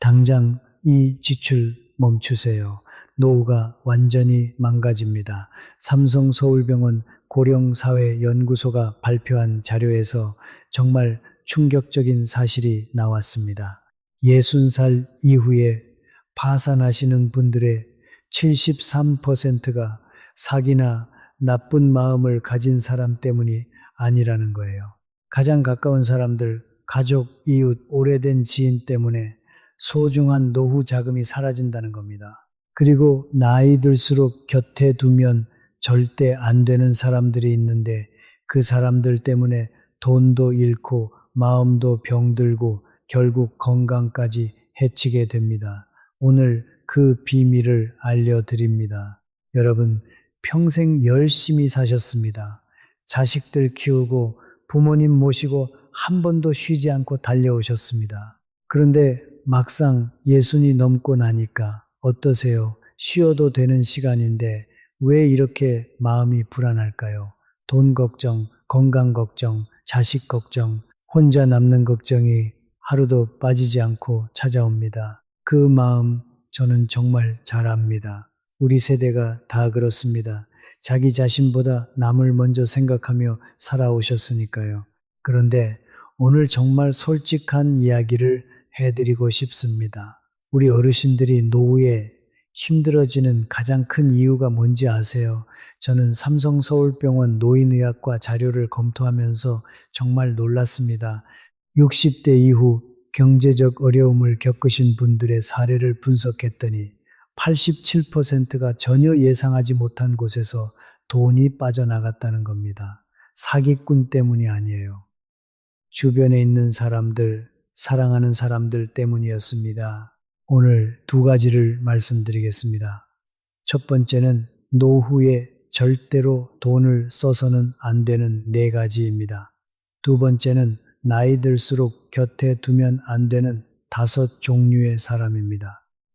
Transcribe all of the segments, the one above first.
당장 이 지출 멈추세요. 노후가 완전히 망가집니다. 삼성서울병원 고령사회연구소가 발표한 자료에서 정말 충격적인 사실이 나왔습니다. 60살 이후에 파산하시는 분들의 73%가 사기나 나쁜 마음을 가진 사람 때문이 아니라는 거예요. 가장 가까운 사람들, 가족, 이웃, 오래된 지인 때문에 소중한 노후 자금이 사라진다는 겁니다. 그리고 나이 들수록 곁에 두면 절대 안 되는 사람들이 있는데 그 사람들 때문에 돈도 잃고 마음도 병들고 결국 건강까지 해치게 됩니다. 오늘 그 비밀을 알려드립니다. 여러분, 평생 열심히 사셨습니다. 자식들 키우고 부모님 모시고 한 번도 쉬지 않고 달려오셨습니다. 그런데 막상 60이 넘고 나니까 어떠세요? 쉬어도 되는 시간인데 왜 이렇게 마음이 불안할까요? 돈 걱정, 건강 걱정, 자식 걱정, 혼자 남는 걱정이 하루도 빠지지 않고 찾아옵니다. 그 마음 저는 정말 잘 압니다. 우리 세대가 다 그렇습니다. 자기 자신보다 남을 먼저 생각하며 살아오셨으니까요. 그런데 오늘 정말 솔직한 이야기를 해드리고 싶습니다. 우리 어르신들이 노후에 힘들어지는 가장 큰 이유가 뭔지 아세요? 저는 삼성서울병원 노인의학과 자료를 검토하면서 정말 놀랐습니다. 60대 이후 경제적 어려움을 겪으신 분들의 사례를 분석했더니 87%가 전혀 예상하지 못한 곳에서 돈이 빠져나갔다는 겁니다. 사기꾼 때문이 아니에요. 주변에 있는 사람들, 사랑하는 사람들 때문이었습니다. 오늘 두 가지를 말씀드리겠습니다. 첫 번째는 노후에 절대로 돈을 써서는 안 되는 네 가지입니다. 두 번째는 나이 들수록 곁에 두면 안 되는 5종류의 사람입니다.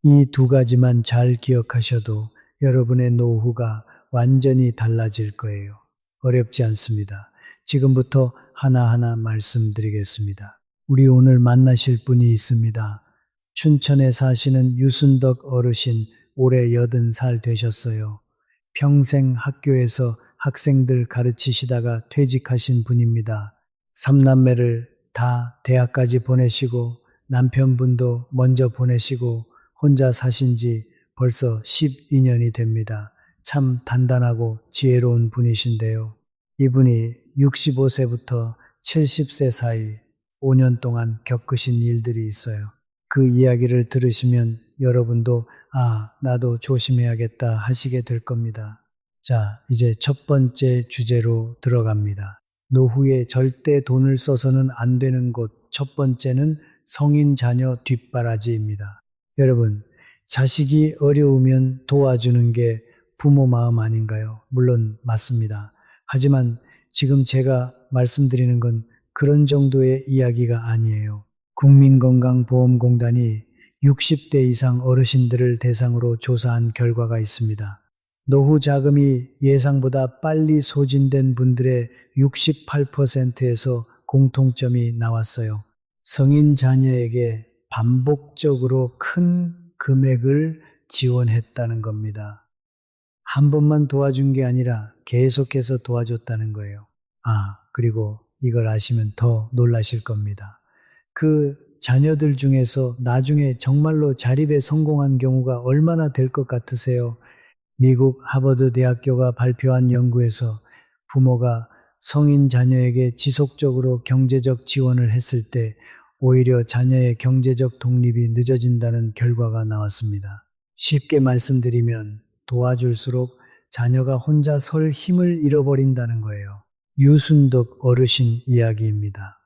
이 두 가지만 잘 기억하셔도 여러분의 노후가 완전히 달라질 거예요. 어렵지 않습니다. 지금부터 하나하나 말씀드리겠습니다. 우리 오늘 만나실 분이 있습니다. 춘천에 사시는 유순덕 어르신, 올해 80살 되셨어요. 평생 학교에서 학생들 가르치시다가 퇴직하신 분입니다. 3남매를 다 대학까지 보내시고 남편분도 먼저 보내시고 혼자 사신 지 벌써 12년이 됩니다. 참 단단하고 지혜로운 분이신데요. 이분이 65세부터 70세 사이 5년 동안 겪으신 일들이 있어요. 그 이야기를 들으시면 여러분도 나도 조심해야겠다 하시게 될 겁니다. 자, 이제 첫 번째 주제로 들어갑니다. 노후에 절대 돈을 써서는 안 되는 곳. 첫 번째는 성인 자녀 뒷바라지입니다. 여러분, 자식이 어려우면 도와주는 게 부모 마음 아닌가요? 물론 맞습니다. 하지만 지금 제가 말씀드리는 건 그런 정도의 이야기가 아니에요. 국민건강보험공단이 60대 이상 어르신들을 대상으로 조사한 결과가 있습니다. 노후 자금이 예상보다 빨리 소진된 분들의 68%에서 공통점이 나왔어요. 성인 자녀에게 반복적으로 큰 금액을 지원했다는 겁니다. 한 번만 도와준 게 아니라 계속해서 도와줬다는 거예요. 그리고 이걸 아시면 더 놀라실 겁니다. 그 자녀들 중에서 나중에 정말로 자립에 성공한 경우가 얼마나 될 것 같으세요? 미국 하버드 대학교가 발표한 연구에서 부모가 성인 자녀에게 지속적으로 경제적 지원을 했을 때 오히려 자녀의 경제적 독립이 늦어진다는 결과가 나왔습니다. 쉽게 말씀드리면 도와줄수록 자녀가 혼자 설 힘을 잃어버린다는 거예요. 유순덕 어르신 이야기입니다.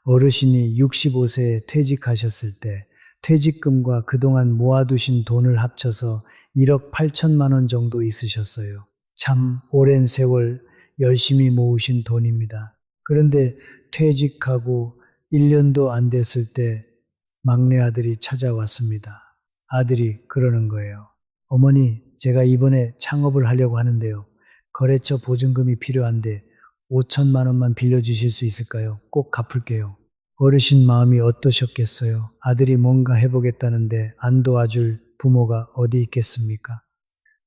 어르신이 65세에 퇴직하셨을 때 퇴직금과 그동안 모아두신 돈을 합쳐서 1억 8천만 원 정도 있으셨어요. 참 오랜 세월 열심히 모으신 돈입니다. 그런데 퇴직하고 1년도 안 됐을 때 막내 아들이 찾아왔습니다. 아들이 그러는 거예요. 어머니, 제가 이번에 창업을 하려고 하는데요. 거래처 보증금이 필요한데 5천만 원만 빌려주실 수 있을까요? 꼭 갚을게요. 어르신 마음이 어떠셨겠어요? 아들이 뭔가 해보겠다는데 안 도와줄 부모가 어디 있겠습니까?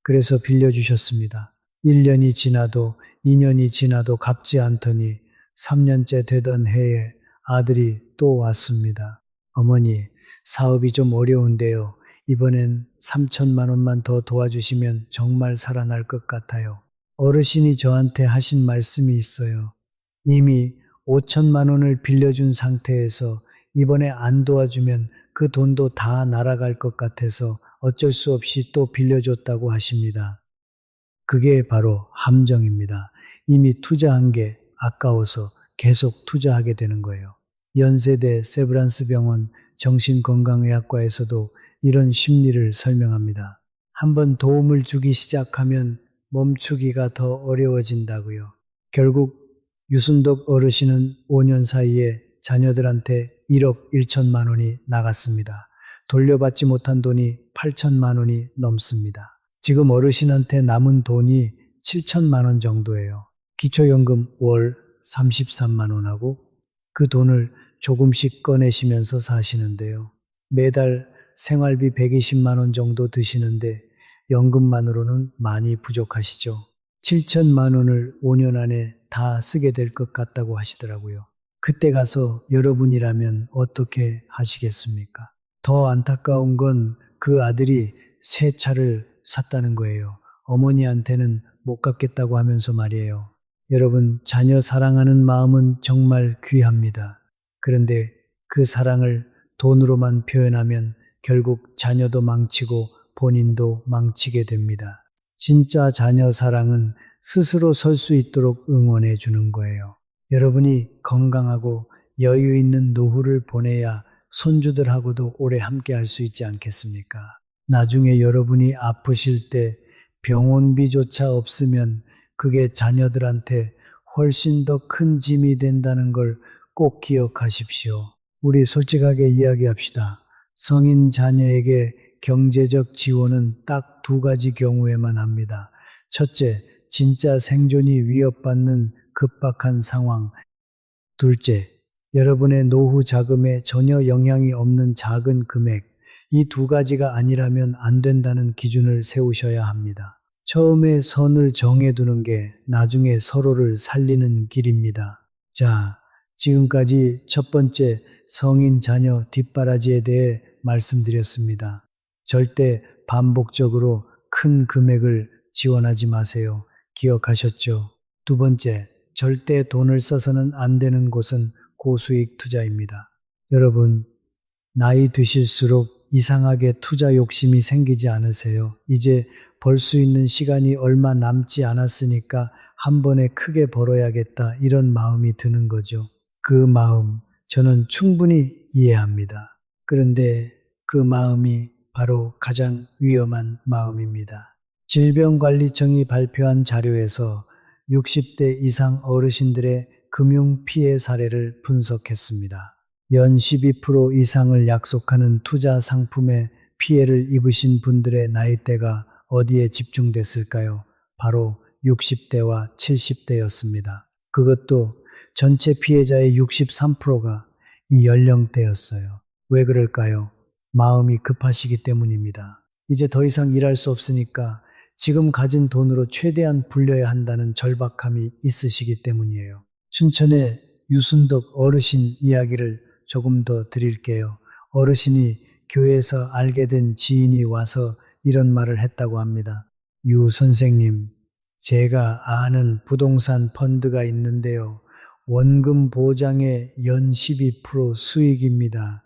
그래서 빌려주셨습니다. 1년이 지나도 2년이 지나도 갚지 않더니 3년째 되던 해에 아들이 또 왔습니다. 어머니, 사업이 좀 어려운데요. 이번엔 3천만 원만 더 도와주시면 정말 살아날 것 같아요. 어르신이 저한테 하신 말씀이 있어요. 이미 5천만 원을 빌려준 상태에서 이번에 안 도와주면 그 돈도 다 날아갈 것 같아서 어쩔 수 없이 또 빌려줬다고 하십니다. 그게 바로 함정입니다. 이미 투자한 게 아까워서 계속 투자하게 되는 거예요. 연세대 세브란스 병원 정신건강의학과에서도 이런 심리를 설명합니다. 한번 도움을 주기 시작하면 멈추기가 더 어려워진다고요. 결국 유순덕 어르신은 5년 사이에 자녀들한테 1억 1천만 원이 나갔습니다. 돌려받지 못한 돈이 8천만 원이 넘습니다. 지금 어르신한테 남은 돈이 7천만 원 정도예요. 기초연금 월 33만 원하고 그 돈을 조금씩 꺼내시면서 사시는데요. 매달 생활비 120만 원 정도 드시는데 연금만으로는 많이 부족하시죠. 7천만 원을 5년 안에 다 쓰게 될 것 같다고 하시더라고요. 그때 가서 여러분이라면 어떻게 하시겠습니까? 더 안타까운 건 그 아들이 새 차를 샀다는 거예요. 어머니한테는 못 갚겠다고 하면서 말이에요. 여러분, 자녀 사랑하는 마음은 정말 귀합니다. 그런데 그 사랑을 돈으로만 표현하면 결국 자녀도 망치고 본인도 망치게 됩니다. 진짜 자녀 사랑은 스스로 설 수 있도록 응원해 주는 거예요. 여러분이 건강하고 여유 있는 노후를 보내야 손주들하고도 오래 함께 할 수 있지 않겠습니까? 나중에 여러분이 아프실 때 병원비조차 없으면 그게 자녀들한테 훨씬 더 큰 짐이 된다는 걸 꼭 기억하십시오. 우리 솔직하게 이야기합시다. 성인 자녀에게 경제적 지원은 딱 두 가지 경우에만 합니다. 첫째, 진짜 생존이 위협받는 급박한 상황. 둘째, 여러분의 노후 자금에 전혀 영향이 없는 작은 금액. 이 두 가지가 아니라면 안 된다는 기준을 세우셔야 합니다. 처음에 선을 정해두는 게 나중에 서로를 살리는 길입니다. 자, 지금까지 첫 번째 성인 자녀 뒷바라지에 대해 말씀드렸습니다. 절대 반복적으로 큰 금액을 지원하지 마세요. 기억하셨죠? 두 번째, 절대 돈을 써서는 안 되는 곳은 고수익 투자입니다. 여러분, 나이 드실수록 이상하게 투자 욕심이 생기지 않으세요? 이제 벌 수 있는 시간이 얼마 남지 않았으니까 한 번에 크게 벌어야겠다 이런 마음이 드는 거죠. 그 마음 저는 충분히 이해합니다. 그런데 그 마음이 바로 가장 위험한 마음입니다. 질병관리청이 발표한 자료에서 60대 이상 어르신들의 금융 피해 사례를 분석했습니다. 연 12% 이상을 약속하는 투자 상품에 피해를 입으신 분들의 나이대가 어디에 집중됐을까요? 바로 60대와 70대였습니다. 그것도 전체 피해자의 63%가 이 연령대였어요. 왜 그럴까요? 마음이 급하시기 때문입니다. 이제 더 이상 일할 수 없으니까 지금 가진 돈으로 최대한 불려야 한다는 절박함이 있으시기 때문이에요. 춘천의 유순덕 어르신 이야기를 조금 더 드릴게요. 어르신이 교회에서 알게 된 지인이 와서 이런 말을 했다고 합니다. 유 선생님, 제가 아는 부동산 펀드가 있는데요. 원금 보장에 연 12% 수익입니다.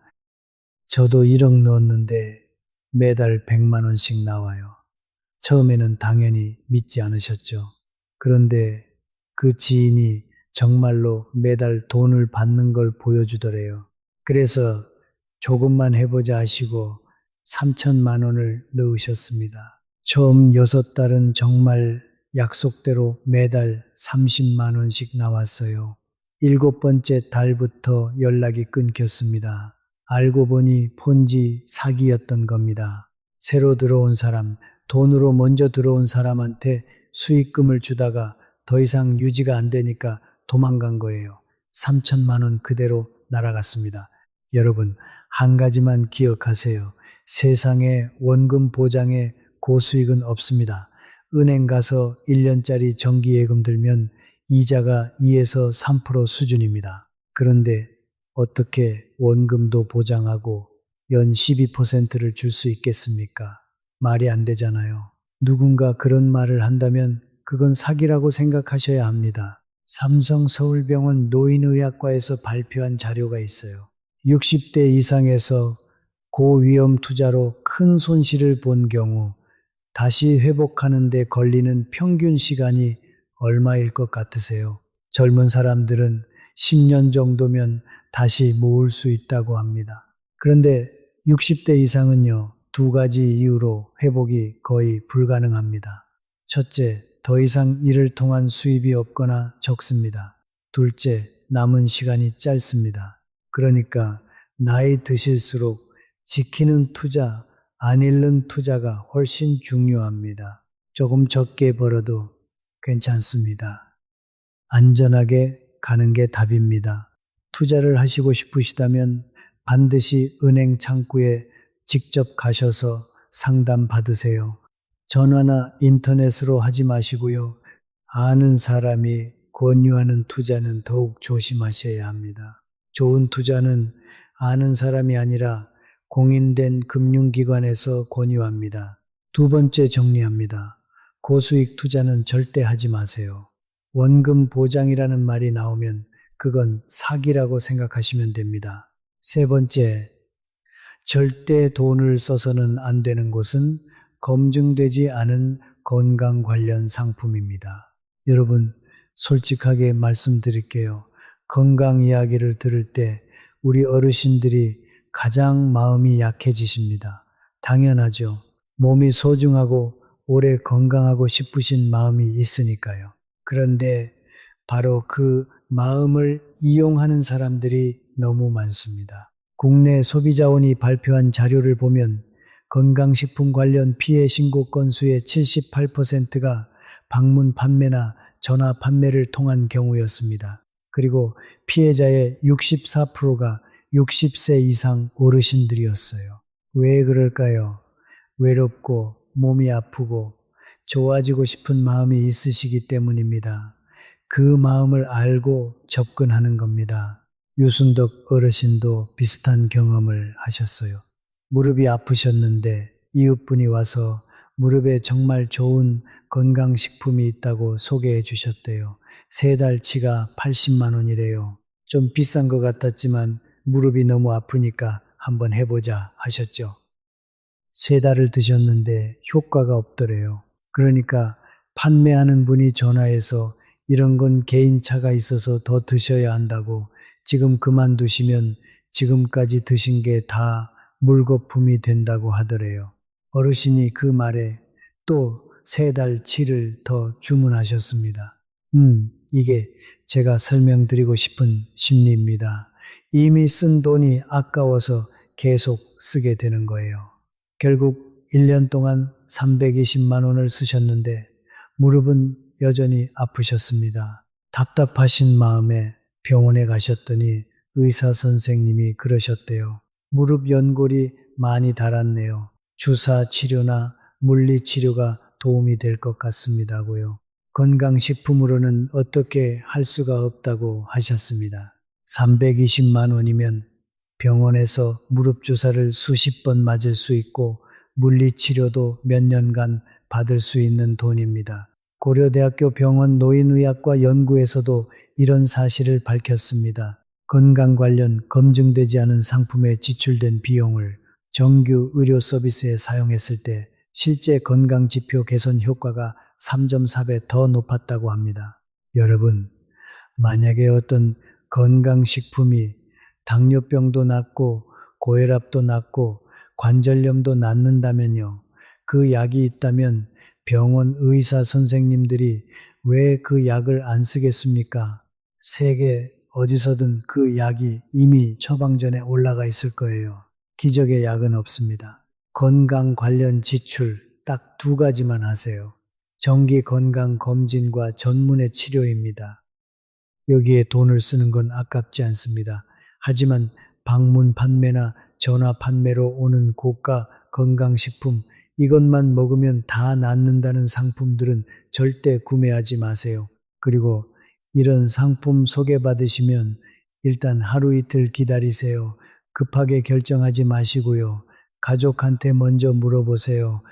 저도 1억 넣었는데 매달 100만 원씩 나와요. 처음에는 당연히 믿지 않으셨죠. 그런데 그 지인이 정말로 매달 돈을 받는 걸 보여주더래요. 그래서 조금만 해보자 하시고 3천만 원을 넣으셨습니다. 처음 6달은 정말 약속대로 매달 30만 원씩 나왔어요. 7번째 달부터 연락이 끊겼습니다. 알고 보니 폰지 사기였던 겁니다. 새로 들어온 사람, 돈으로 먼저 들어온 사람한테 수익금을 주다가 더 이상 유지가 안 되니까 도망간 거예요. 3천만 원 그대로 날아갔습니다. 여러분, 한 가지만 기억하세요. 세상에 원금 보장에 고수익은 없습니다. 은행 가서 1년짜리 정기예금 들면 이자가 2에서 3% 수준입니다. 그런데 어떻게 원금도 보장하고 연 12%를 줄 수 있겠습니까? 말이 안 되잖아요. 누군가 그런 말을 한다면 그건 사기라고 생각하셔야 합니다. 삼성서울병원 노인의학과에서 발표한 자료가 있어요. 60대 이상에서 고위험 투자로 큰 손실을 본 경우 다시 회복하는 데 걸리는 평균 시간이 얼마일 것 같으세요? 젊은 사람들은 10년 정도면 다시 모을 수 있다고 합니다. 그런데 60대 이상은요, 두 가지 이유로 회복이 거의 불가능합니다. 첫째, 더 이상 일을 통한 수입이 없거나 적습니다. 둘째, 남은 시간이 짧습니다. 그러니까 나이 드실수록 지키는 투자, 안 잃는 투자가 훨씬 중요합니다. 조금 적게 벌어도 괜찮습니다. 안전하게 가는 게 답입니다. 투자를 하시고 싶으시다면 반드시 은행 창구에 직접 가셔서 상담 받으세요. 전화나 인터넷으로 하지 마시고요. 아는 사람이 권유하는 투자는 더욱 조심하셔야 합니다. 좋은 투자는 아는 사람이 아니라 공인된 금융기관에서 권유합니다. 두 번째 정리합니다. 고수익 투자는 절대 하지 마세요. 원금 보장이라는 말이 나오면 그건 사기라고 생각하시면 됩니다. 세 번째, 절대 돈을 써서는 안 되는 곳은 검증되지 않은 건강 관련 상품입니다. 여러분, 솔직하게 말씀드릴게요. 건강 이야기를 들을 때 우리 어르신들이 가장 마음이 약해지십니다. 당연하죠. 몸이 소중하고 오래 건강하고 싶으신 마음이 있으니까요. 그런데 바로 그 마음을 이용하는 사람들이 너무 많습니다. 국내 소비자원이 발표한 자료를 보면 건강식품 관련 피해 신고 건수의 78%가 방문 판매나 전화 판매를 통한 경우였습니다. 그리고 피해자의 64%가 60세 이상 어르신들이었어요. 왜 그럴까요? 외롭고 몸이 아프고 좋아지고 싶은 마음이 있으시기 때문입니다. 그 마음을 알고 접근하는 겁니다. 유순덕 어르신도 비슷한 경험을 하셨어요. 무릎이 아프셨는데 이웃분이 와서 무릎에 정말 좋은 건강식품이 있다고 소개해 주셨대요. 3달치가 80만 원이래요. 좀 비싼 것 같았지만 무릎이 너무 아프니까 한번 해보자 하셨죠. 3달을 드셨는데 효과가 없더래요. 그러니까 판매하는 분이 전화해서 이런 건 개인차가 있어서 더 드셔야 한다고 지금 그만두시면 지금까지 드신 게 다 물거품이 된다고 하더래요. 어르신이 그 말에 또 3달치를 더 주문하셨습니다. 이게 제가 설명드리고 싶은 심리입니다. 이미 쓴 돈이 아까워서 계속 쓰게 되는 거예요. 결국 1년 동안 320만 원을 쓰셨는데 무릎은 여전히 아프셨습니다. 답답하신 마음에 병원에 가셨더니 의사 선생님이 그러셨대요. 무릎 연골이 많이 닳았네요. 주사 치료나 물리 치료가 도움이 될 것 같습니다고요. 건강식품으로는 어떻게 할 수가 없다고 하셨습니다. 320만 원이면 병원에서 무릎 주사를 수십 번 맞을 수 있고 물리치료도 몇 년간 받을 수 있는 돈입니다. 고려대학교 병원 노인의학과 연구에서도 이런 사실을 밝혔습니다. 건강 관련 검증되지 않은 상품에 지출된 비용을 정규 의료 서비스에 사용했을 때 실제 건강지표 개선 효과가 3.4배 더 높았다고 합니다. 여러분, 만약에 어떤 건강식품이 당뇨병도 낫고 고혈압도 낫고 관절염도 낫는다면요. 그 약이 있다면 병원 의사 선생님들이 왜 그 약을 안 쓰겠습니까? 세계 어디서든 그 약이 이미 처방전에 올라가 있을 거예요. 기적의 약은 없습니다. 건강 관련 지출 딱 2가지만 하세요. 정기 건강 검진과 전문의 치료입니다. 여기에 돈을 쓰는 건 아깝지 않습니다. 하지만 방문 판매나 전화 판매로 오는 고가 건강식품, 이것만 먹으면 다 낫는다는 상품들은 절대 구매하지 마세요. 그리고 이런 상품 소개받으시면 일단 하루 이틀 기다리세요. 급하게 결정하지 마시고요. 가족한테 먼저 물어보세요.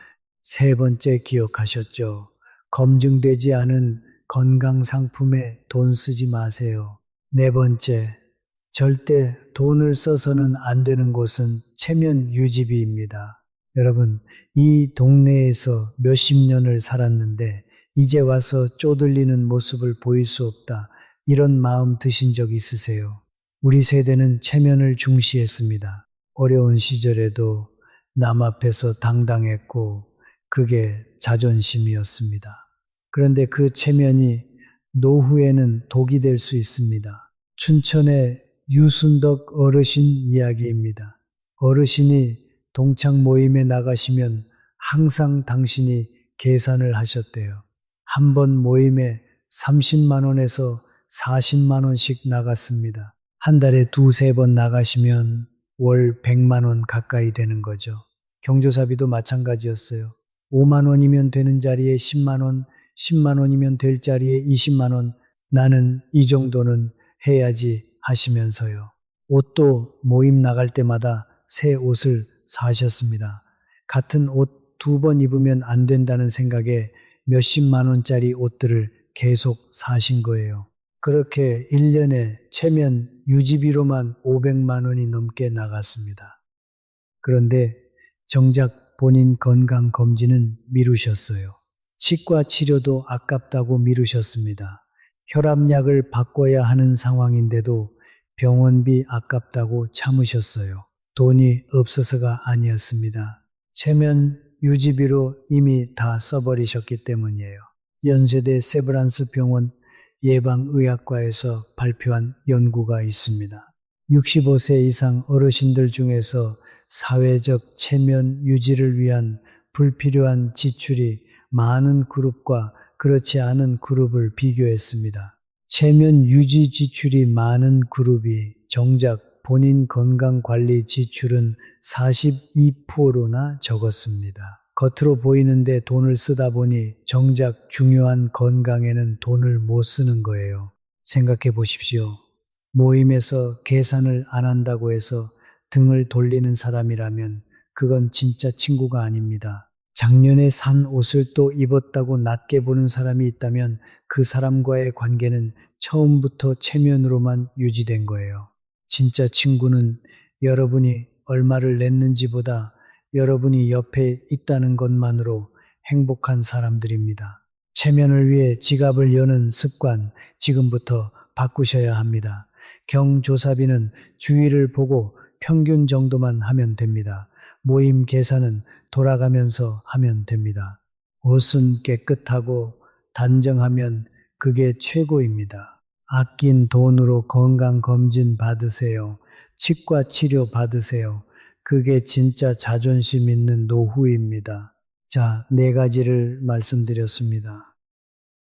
세 번째 기억하셨죠? 검증되지 않은 건강 상품에 돈 쓰지 마세요. 네 번째, 절대 돈을 써서는 안 되는 곳은 체면 유지비입니다. 여러분, 이 동네에서 몇십 년을 살았는데 이제 와서 쪼들리는 모습을 보일 수 없다. 이런 마음 드신 적 있으세요? 우리 세대는 체면을 중시했습니다. 어려운 시절에도 남 앞에서 당당했고 그게 자존심이었습니다. 그런데 그 체면이 노후에는 독이 될 수 있습니다. 춘천의 유순덕 어르신 이야기입니다. 어르신이 동창 모임에 나가시면 항상 당신이 계산을 하셨대요. 한 번 모임에 30만 원에서 40만 원씩 나갔습니다. 한 달에 두세 번 나가시면 월 100만 원 가까이 되는 거죠. 경조사비도 마찬가지였어요. 5만 원이면 되는 자리에 10만 원, 10만 원이면 될 자리에 20만 원, 나는 이 정도는 해야지 하시면서요. 옷도 모임 나갈 때마다 새 옷을 사셨습니다. 같은 옷 두 번 입으면 안 된다는 생각에 몇십만 원짜리 옷들을 계속 사신 거예요. 그렇게 1년에 체면 유지비로만 500만 원이 넘게 나갔습니다. 그런데 정작 본인 건강 검진은 미루셨어요. 치과 치료도 아깝다고 미루셨습니다. 혈압약을 바꿔야 하는 상황인데도 병원비 아깝다고 참으셨어요. 돈이 없어서가 아니었습니다. 체면 유지비로 이미 다 써버리셨기 때문이에요. 연세대 세브란스 병원 예방의학과에서 발표한 연구가 있습니다. 65세 이상 어르신들 중에서 사회적 체면 유지를 위한 불필요한 지출이 많은 그룹과 그렇지 않은 그룹을 비교했습니다. 체면 유지 지출이 많은 그룹이 정작 본인 건강관리 지출은 42%나 적었습니다. 겉으로 보이는데 돈을 쓰다 보니 정작 중요한 건강에는 돈을 못 쓰는 거예요. 생각해 보십시오. 모임에서 계산을 안 한다고 해서 등을 돌리는 사람이라면 그건 진짜 친구가 아닙니다. 작년에 산 옷을 또 입었다고 낮게 보는 사람이 있다면 그 사람과의 관계는 처음부터 체면으로만 유지된 거예요. 진짜 친구는 여러분이 얼마를 냈는지보다 여러분이 옆에 있다는 것만으로 행복한 사람들입니다. 체면을 위해 지갑을 여는 습관 지금부터 바꾸셔야 합니다. 경조사비는 주의를 보고 평균 정도만 하면 됩니다. 모임 계산은 돌아가면서 하면 됩니다. 옷은 깨끗하고 단정하면 그게 최고입니다. 아낀 돈으로 건강검진 받으세요. 치과 치료 받으세요. 그게 진짜 자존심 있는 노후입니다. 자, 4가지를 말씀드렸습니다.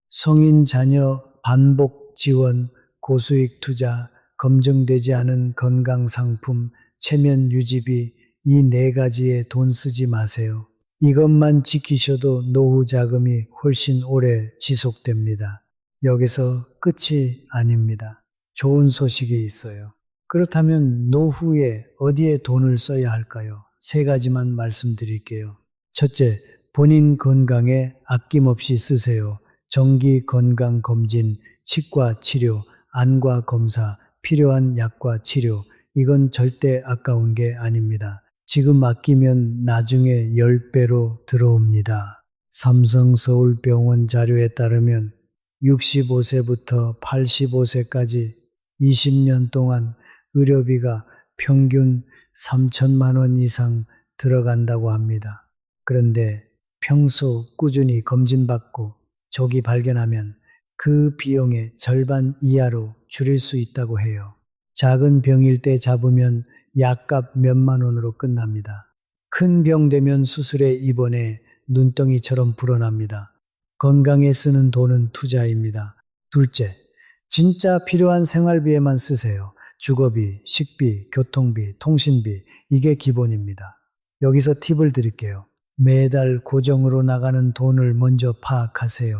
성인 자녀 반복 지원, 고수익 투자, 검증되지 않은 건강상품, 체면 유지비, 이 4가지에 돈 쓰지 마세요. 이것만 지키셔도 노후 자금이 훨씬 오래 지속됩니다. 여기서 끝이 아닙니다. 좋은 소식이 있어요. 그렇다면 노후에 어디에 돈을 써야 할까요? 3가지만 말씀드릴게요. 첫째, 본인 건강에 아낌없이 쓰세요. 정기 건강검진, 치과 치료, 안과 검사, 필요한 약과 치료, 이건 절대 아까운 게 아닙니다. 지금 아끼면 나중에 10배로 들어옵니다. 삼성서울병원 자료에 따르면 65세부터 85세까지 20년 동안 의료비가 평균 3천만 원 이상 들어간다고 합니다. 그런데 평소 꾸준히 검진받고 조기 발견하면 그 비용의 절반 이하로 줄일 수 있다고 해요. 작은 병일 때 잡으면 약값 몇만 원으로 끝납니다. 큰 병 되면 수술에 입원해 눈덩이처럼 불어납니다. 건강에 쓰는 돈은 투자입니다. 둘째, 진짜 필요한 생활비에만 쓰세요. 주거비, 식비, 교통비, 통신비, 이게 기본입니다. 여기서 팁을 드릴게요. 매달 고정으로 나가는 돈을 먼저 파악하세요.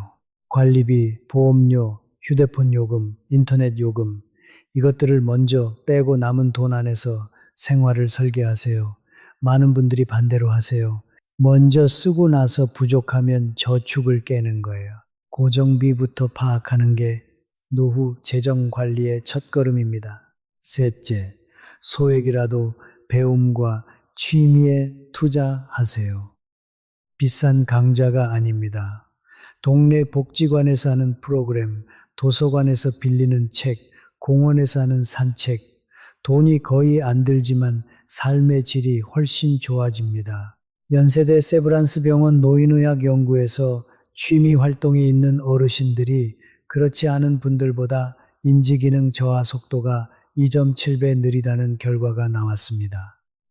관리비, 보험료, 휴대폰 요금, 인터넷 요금, 이것들을 먼저 빼고 남은 돈 안에서 생활을 설계하세요. 많은 분들이 반대로 하세요. 먼저 쓰고 나서 부족하면 저축을 깨는 거예요. 고정비부터 파악하는 게 노후 재정 관리의 첫걸음입니다. 셋째, 소액이라도 배움과 취미에 투자하세요. 비싼 강좌가 아닙니다. 동네 복지관에서 하는 프로그램, 도서관에서 빌리는 책, 공원에서 하는 산책, 돈이 거의 안 들지만 삶의 질이 훨씬 좋아집니다. 연세대 세브란스 병원 노인의학 연구에서 취미 활동이 있는 어르신들이 그렇지 않은 분들보다 인지기능 저하 속도가 2.7배 느리다는 결과가 나왔습니다.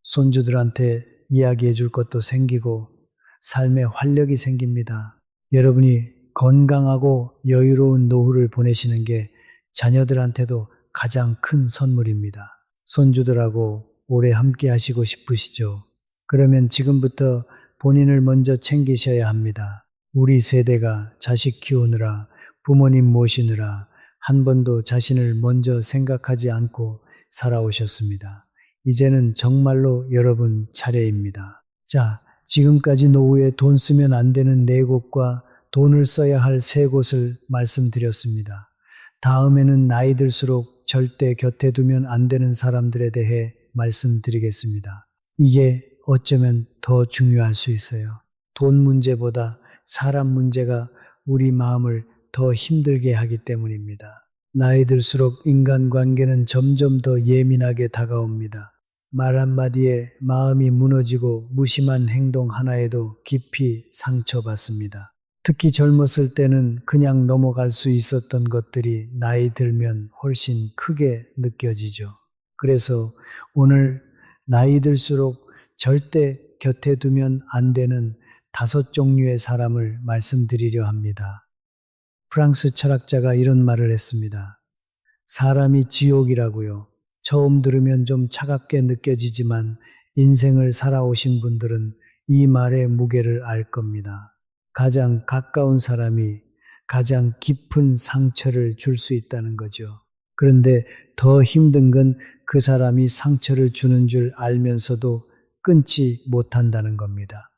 손주들한테 이야기해 줄 것도 생기고 삶에 활력이 생깁니다. 여러분이 건강하고 여유로운 노후를 보내시는 게 자녀들한테도 가장 큰 선물입니다. 손주들하고 오래 함께 하시고 싶으시죠? 그러면 지금부터 본인을 먼저 챙기셔야 합니다. 우리 세대가 자식 키우느라, 부모님 모시느라 한 번도 자신을 먼저 생각하지 않고 살아오셨습니다. 이제는 정말로 여러분 차례입니다. 자, 지금까지 노후에 돈 쓰면 안 되는 네 곳과 돈을 써야 할 세 곳을 말씀드렸습니다. 다음에는 나이 들수록 절대 곁에 두면 안 되는 사람들에 대해 말씀드리겠습니다. 이게 어쩌면 더 중요할 수 있어요. 돈 문제보다 사람 문제가 우리 마음을 더 힘들게 하기 때문입니다. 나이 들수록 인간관계는 점점 더 예민하게 다가옵니다. 말 한마디에 마음이 무너지고 무심한 행동 하나에도 깊이 상처받습니다. 특히 젊었을 때는 그냥 넘어갈 수 있었던 것들이 나이 들면 훨씬 크게 느껴지죠. 그래서 오늘 나이 들수록 절대 곁에 두면 안 되는 5종류의 사람을 말씀드리려 합니다. 프랑스 철학자가 이런 말을 했습니다. 사람이 지옥이라고요. 처음 들으면 좀 차갑게 느껴지지만 인생을 살아오신 분들은 이 말의 무게를 알 겁니다. 가장 가까운 사람이 가장 깊은 상처를 줄 수 있다는 거죠. 그런데 더 힘든 건 그 사람이 상처를 주는 줄 알면서도 끊지 못한다는 겁니다.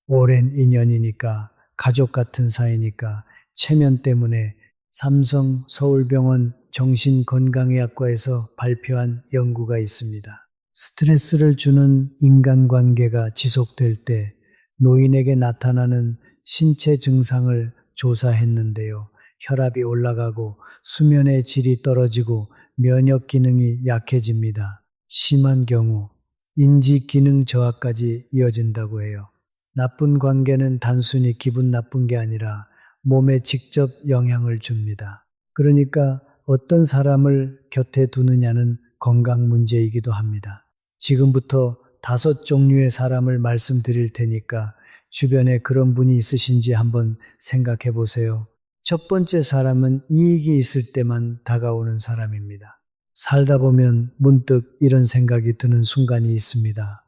오랜 인연이니까, 가족 같은 사이니까, 체면 때문에 삼성 서울병원 정신건강의학과에서 발표한 연구가 있습니다. 스트레스를 주는 인간관계가 지속될 때 노인에게 나타나는 신체 증상을 조사했는데요. 혈압이 올라가고 수면의 질이 떨어지고 면역 기능이 약해집니다. 심한 경우 인지 기능 저하까지 이어진다고 해요. 나쁜 관계는 단순히 기분 나쁜 게 아니라 몸에 직접 영향을 줍니다. 그러니까 어떤 사람을 곁에 두느냐는 건강 문제이기도 합니다. 지금부터 5종류의 사람을 말씀드릴 테니까 주변에 그런 분이 있으신지 한번 생각해 보세요. 첫 번째 사람은 이익이 있을 때만 다가오는 사람입니다. 살다 보면 문득 이런 생각이 드는 순간이 있습니다.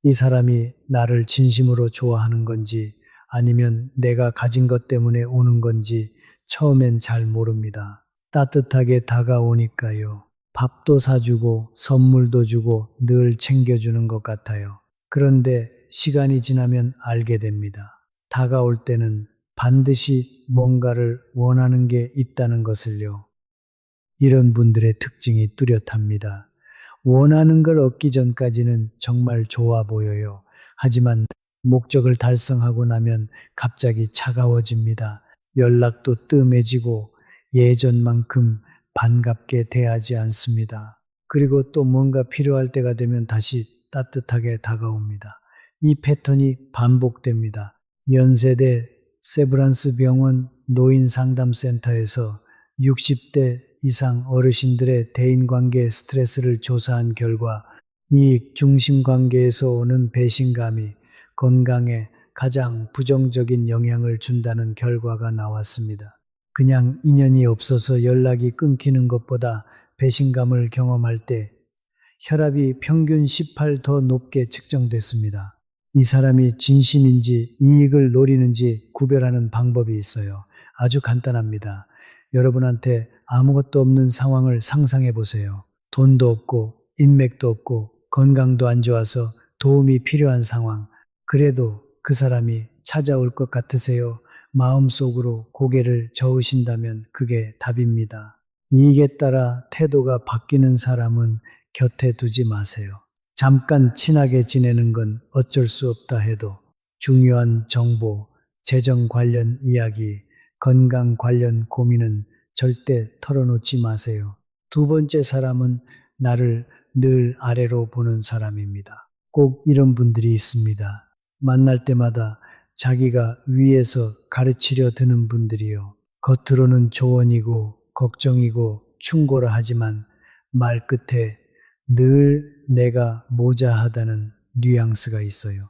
이 사람이 나를 진심으로 좋아하는 건지 아니면 내가 가진 것 때문에 오는 건지 처음엔 잘 모릅니다. 따뜻하게 다가오니까요. 밥도 사주고 선물도 주고 늘 챙겨주는 것 같아요. 그런데 시간이 지나면 알게 됩니다. 다가올 때는 반드시 뭔가를 원하는 게 있다는 것을요. 이런 분들의 특징이 뚜렷합니다. 원하는 걸 얻기 전까지는 정말 좋아 보여요. 하지만 목적을 달성하고 나면 갑자기 차가워집니다. 연락도 뜸해지고 예전만큼 반갑게 대하지 않습니다. 그리고 또 뭔가 필요할 때가 되면 다시 따뜻하게 다가옵니다. 이 패턴이 반복됩니다. 연세대 세브란스 병원 노인상담센터에서 60대 이상 어르신들의 대인관계 스트레스를 조사한 결과 이익 중심 관계에서 오는 배신감이 건강에 가장 부정적인 영향을 준다는 결과가 나왔습니다. 그냥 인연이 없어서 연락이 끊기는 것보다 배신감을 경험할 때 혈압이 평균 18 더 높게 측정됐습니다. 이 사람이 진심인지 이익을 노리는지 구별하는 방법이 있어요. 아주 간단합니다. 여러분한테 아무것도 없는 상황을 상상해 보세요. 돈도 없고 인맥도 없고 건강도 안 좋아서 도움이 필요한 상황. 그래도 그 사람이 찾아올 것 같으세요? 마음속으로 고개를 저으신다면 그게 답입니다. 이익에 따라 태도가 바뀌는 사람은 곁에 두지 마세요. 잠깐 친하게 지내는 건 어쩔 수 없다 해도 중요한 정보, 재정 관련 이야기, 건강 관련 고민은 절대 털어놓지 마세요. 두 번째 사람은 나를 늘 아래로 보는 사람입니다. 꼭 이런 분들이 있습니다. 만날 때마다 자기가 위에서 가르치려 드는 분들이요. 겉으로는 조언이고 걱정이고 충고라 하지만 말 끝에 늘 내가 모자하다는 뉘앙스가 있어요.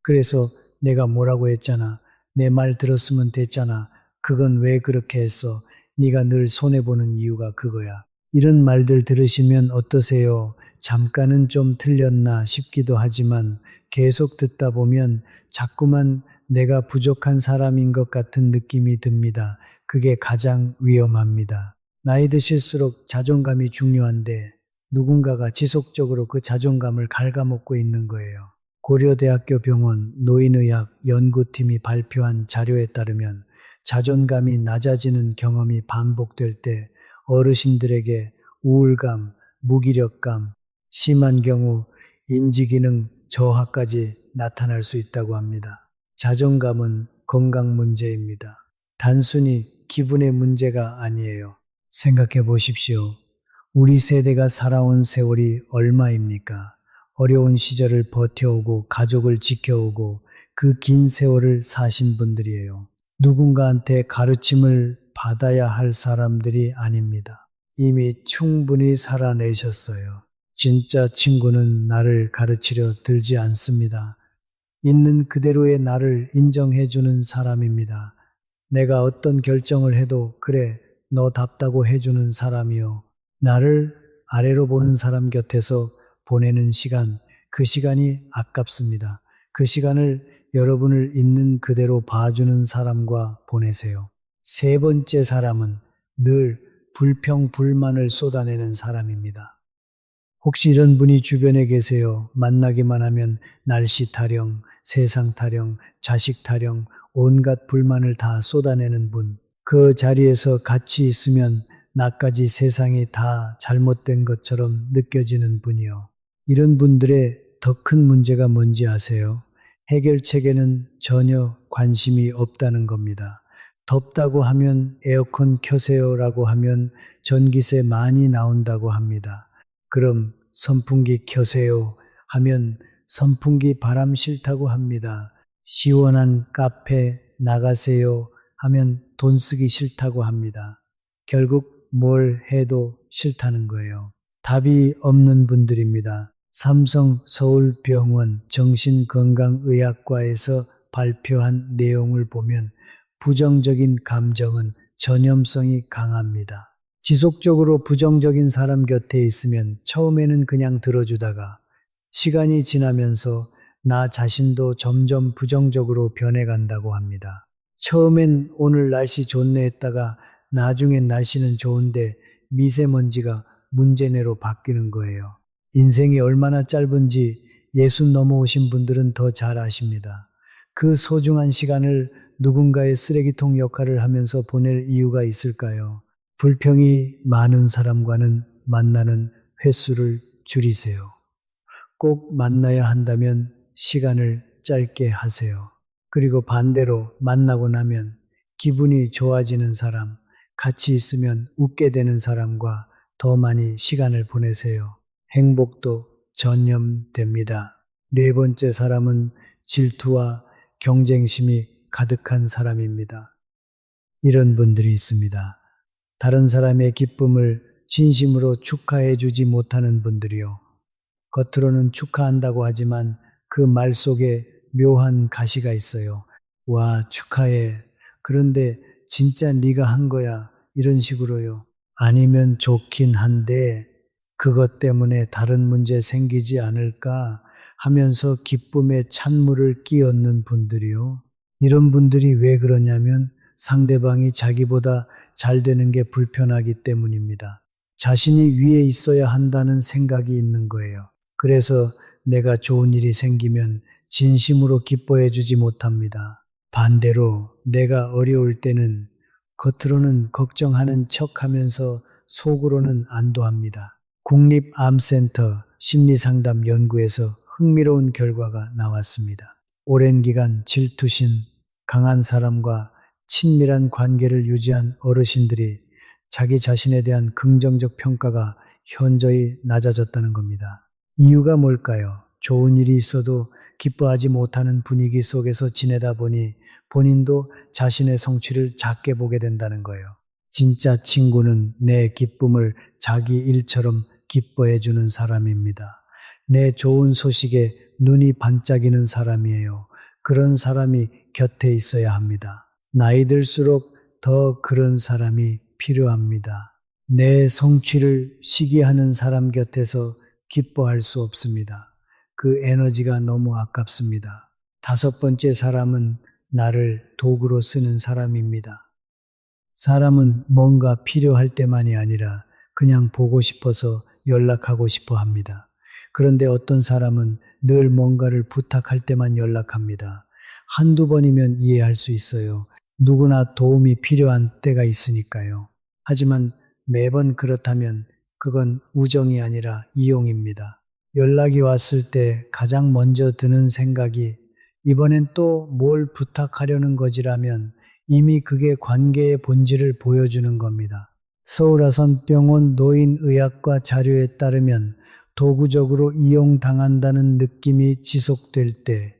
그래서 내가 뭐라고 했잖아. 내 말 들었으면 됐잖아. 그건 왜 그렇게 했어? 네가 늘 손해보는 이유가 그거야. 이런 말들 들으시면 어떠세요? 잠깐은 좀 틀렸나 싶기도 하지만 계속 듣다 보면 자꾸만 내가 부족한 사람인 것 같은 느낌이 듭니다. 그게 가장 위험합니다. 나이 드실수록 자존감이 중요한데 누군가가 지속적으로 그 자존감을 갉아먹고 있는 거예요. 고려대학교 병원 노인의학 연구팀이 발표한 자료에 따르면 자존감이 낮아지는 경험이 반복될 때 어르신들에게 우울감, 무기력감, 심한 경우 인지기능 저하까지 나타날 수 있다고 합니다. 자존감은 건강 문제입니다. 단순히 기분의 문제가 아니에요. 생각해 보십시오. 우리 세대가 살아온 세월이 얼마입니까? 어려운 시절을 버텨오고 가족을 지켜오고 그 긴 세월을 사신 분들이에요. 누군가한테 가르침을 받아야 할 사람들이 아닙니다. 이미 충분히 살아내셨어요. 진짜 친구는 나를 가르치려 들지 않습니다. 있는 그대로의 나를 인정해주는 사람입니다. 내가 어떤 결정을 해도 그래, 너답다고 해주는 사람이요. 나를 아래로 보는 사람 곁에서 보내는 시간, 그 시간이 아깝습니다. 그 시간을 여러분을 있는 그대로 봐주는 사람과 보내세요. 세 번째 사람은 늘 불평, 불만을 쏟아내는 사람입니다. 혹시 이런 분이 주변에 계세요? 만나기만 하면 날씨 타령, 세상 타령, 자식 타령, 온갖 불만을 다 쏟아내는 분. 그 자리에서 같이 있으면 나까지 세상이 다 잘못된 것처럼 느껴지는 분이요. 이런 분들의 더 큰 문제가 뭔지 아세요? 해결책에는 전혀 관심이 없다는 겁니다. 덥다고 하면 에어컨 켜세요라고 하면 전기세 많이 나온다고 합니다. 그럼 선풍기 켜세요 하면 선풍기 바람 싫다고 합니다. 시원한 카페 나가세요 하면 돈 쓰기 싫다고 합니다. 결국 뭘 해도 싫다는 거예요. 답이 없는 분들입니다. 삼성 서울병원 정신건강의학과에서 발표한 내용을 보면 부정적인 감정은 전염성이 강합니다. 지속적으로 부정적인 사람 곁에 있으면 처음에는 그냥 들어주다가 시간이 지나면서 나 자신도 점점 부정적으로 변해간다고 합니다. 처음엔 오늘 날씨 좋네 했다가 나중엔 날씨는 좋은데 미세먼지가 문제내로 바뀌는 거예요. 인생이 얼마나 짧은지 60 넘어오신 분들은 더 잘 아십니다. 그 소중한 시간을 누군가의 쓰레기통 역할을 하면서 보낼 이유가 있을까요? 불평이 많은 사람과는 만나는 횟수를 줄이세요. 꼭 만나야 한다면 시간을 짧게 하세요. 그리고 반대로 만나고 나면 기분이 좋아지는 사람, 같이 있으면 웃게 되는 사람과 더 많이 시간을 보내세요. 행복도 전염됩니다. 네 번째 사람은 질투와 경쟁심이 가득한 사람입니다. 이런 분들이 있습니다. 다른 사람의 기쁨을 진심으로 축하해 주지 못하는 분들이요. 겉으로는 축하한다고 하지만 그 말 속에 묘한 가시가 있어요. 와, 축하해. 그런데 진짜 네가 한 거야. 이런 식으로요. 아니면 좋긴 한데 그것 때문에 다른 문제 생기지 않을까 하면서 기쁨에 찬물을 끼얹는 분들이요. 이런 분들이 왜 그러냐면 상대방이 자기보다 잘 되는 게 불편하기 때문입니다. 자신이 위에 있어야 한다는 생각이 있는 거예요. 그래서 내가 좋은 일이 생기면 진심으로 기뻐해 주지 못합니다. 반대로 내가 어려울 때는 겉으로는 걱정하는 척 하면서 속으로는 안도합니다. 국립암센터 심리상담 연구에서 흥미로운 결과가 나왔습니다. 오랜 기간 질투심, 강한 사람과 친밀한 관계를 유지한 어르신들이 자기 자신에 대한 긍정적 평가가 현저히 낮아졌다는 겁니다. 이유가 뭘까요? 좋은 일이 있어도 기뻐하지 못하는 분위기 속에서 지내다 보니 본인도 자신의 성취를 작게 보게 된다는 거예요. 진짜 친구는 내 기쁨을 자기 일처럼 기뻐해 주는 사람입니다. 내 좋은 소식에 눈이 반짝이는 사람이에요. 그런 사람이 곁에 있어야 합니다. 나이 들수록 더 그런 사람이 필요합니다. 내 성취를 시기하는 사람 곁에서 기뻐할 수 없습니다. 그 에너지가 너무 아깝습니다. 다섯 번째 사람은 나를 도구로 쓰는 사람입니다. 사람은 뭔가 필요할 때만이 아니라 그냥 보고 싶어서 연락하고 싶어 합니다. 그런데 어떤 사람은 늘 뭔가를 부탁할 때만 연락합니다. 한두 번이면 이해할 수 있어요. 누구나 도움이 필요한 때가 있으니까요. 하지만 매번 그렇다면 그건 우정이 아니라 이용입니다. 연락이 왔을 때 가장 먼저 드는 생각이 이번엔 또 뭘 부탁하려는 거지라면 이미 그게 관계의 본질을 보여주는 겁니다. 서울아산병원 노인의학과 자료에 따르면 도구적으로 이용당한다는 느낌이 지속될 때